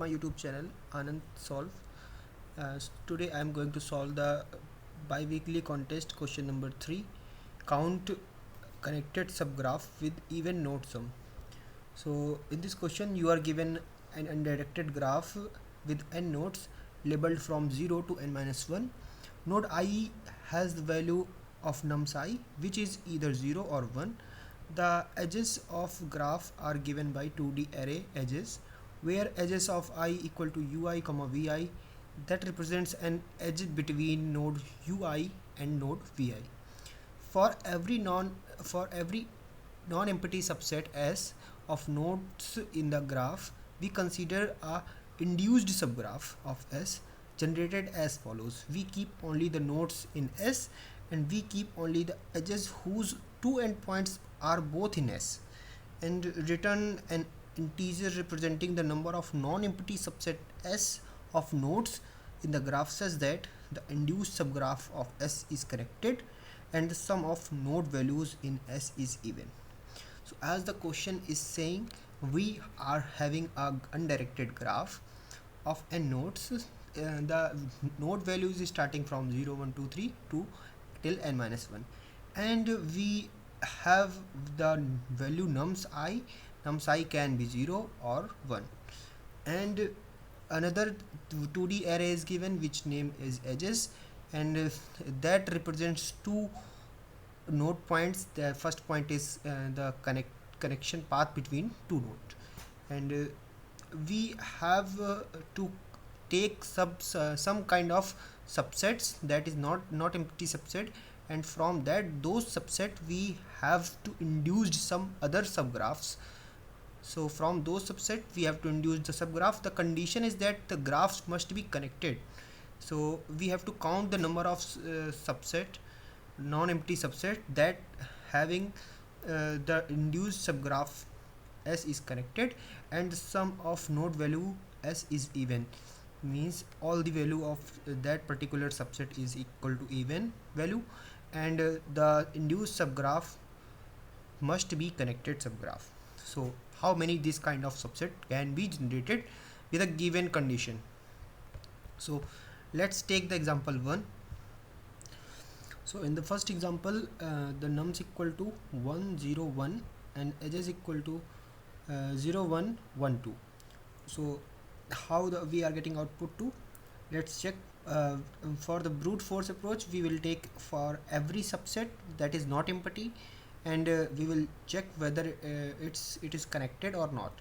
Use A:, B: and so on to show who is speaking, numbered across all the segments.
A: My YouTube channel Anand Solve. Today I am going to solve the biweekly contest question number 3. Count connected subgraph with even node sum. So in this question you are given an undirected graph with n nodes labeled from 0 to n minus 1. Node I has the value of nums I, which is either 0 or 1. The edges of graph are given by 2D array edges, where edges of I equal to ui comma vi, that represents an edge between node ui and node vi. For every non-empty subset S of nodes in the graph, we consider a induced subgraph of S generated as follows. We keep only the nodes in S and we keep only the edges whose two endpoints are both in S, and return an integer representing the number of non-empty subset S of nodes in the graph such that the induced subgraph of S is connected and the sum of node values in S is even. So as the question is saying, we are having a undirected graph of n nodes. The node values is starting from 0 1 2 3 to till n minus 1, and we have the value nums I can be 0 or 1, and another 2D array is given which name is edges, and that represents two node points. The first point is the connection path between two nodes, and we have to take some kind of subsets that is not empty subset, and from those subset we have to induce some other subgraphs. So from those subset we have to induce the subgraph. The condition is that the graphs must be connected, so we have to count the number of subset non-empty subset that having the induced subgraph S is connected and the sum of node value S is even, means all the value of that particular subset is equal to even value, and the induced subgraph must be connected subgraph. So how many this kind of subset can be generated with a given condition? So let's take the example 1. So in the first example, the nums equal to 1 0 1 and edges equal to 0 1 1 2. So how we are getting output 2? Let's check. For the brute force approach, we will take for every subset that is not empty, and we will check whether it is connected or not.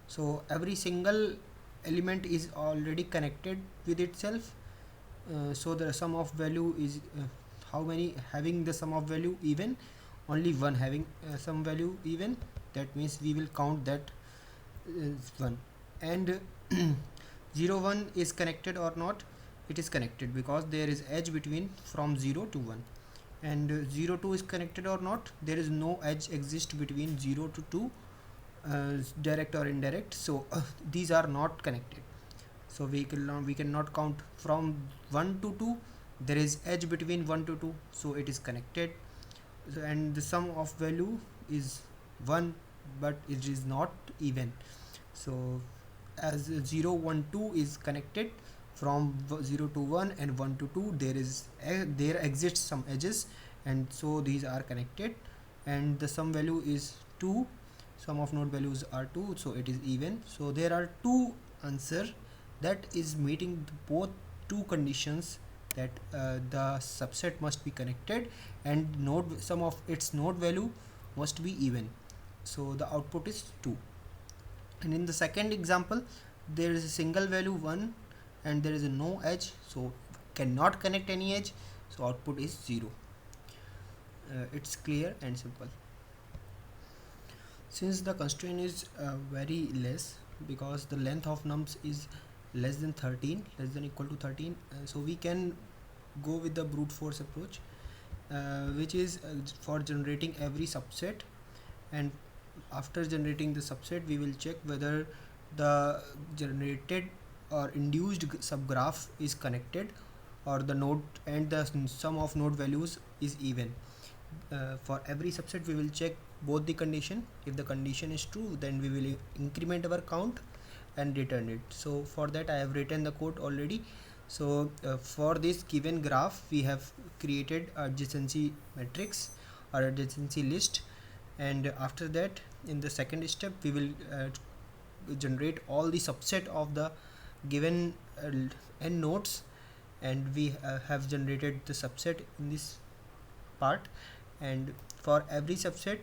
A: So every single element is already connected with itself, so the sum of value is how many having the sum of value even? Only one having some value even. That means we will count that 1, and 0 1 is connected or not? It is connected because there is edge between from 0 to 1, and 0 2 is connected or not? There is no edge exist between 0 to 2, direct or indirect, so these are not connected. So we cannot count from 1 to 2. There is edge between 1 to 2, so it is connected. So, and the sum of value is 1, but it is not even. So as 0 1 2 is connected, from 0 to 1 and 1 to 2 there exists some edges, and so these are connected, and the sum value is 2. Sum of node values are 2, so it is even. So there are two answer that is meeting both two conditions, that the subset must be connected and sum of its node value must be even. So the output is 2. And in the second example, there is a single value 1 and there is no edge, so cannot connect any edge, so output is 0. It's clear and simple. Since the constraint is very less, because the length of nums is less than equal to 13, so we can go with the brute force approach, which is for generating every subset, and after generating the subset we will check whether the generated or induced subgraph is connected, or the node and the sum of node values is even. For every subset we will check both the condition. If the condition is true, then we will increment our count, and return it. So for that I have written the code already. So for this given graph we have created adjacency matrix or adjacency list, and after that in the second step we will generate all the subset of the given n nodes, and we have generated the subset in this part, and for every subset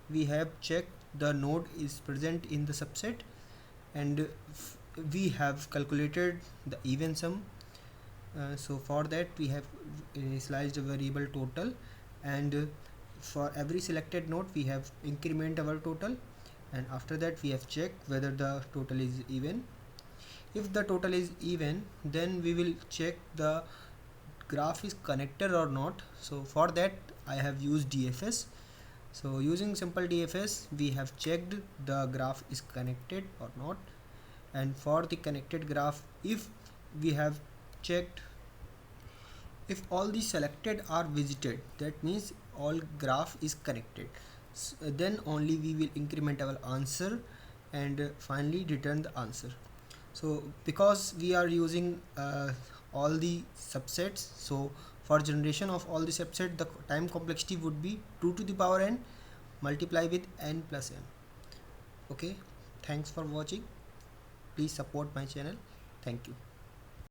A: we have checked the node is present in the subset, and we have calculated the even sum. So for that we have initialized a variable total, and for every selected node we have increment our total, and after that we have checked whether the total is even. If the total is even, then we will check the graph is connected or not. So for that I have used DFS. So using simple DFS we have checked the graph is connected or not, and for the connected graph, if we have checked if all the selected are visited, that means all graph is connected, then only we will increment our answer and finally return the answer. So because we are using all the subsets, so for generation of all the subset the time complexity would be 2 to the power n multiply with n plus m. Okay, thanks for watching. Please support my channel. Thank you.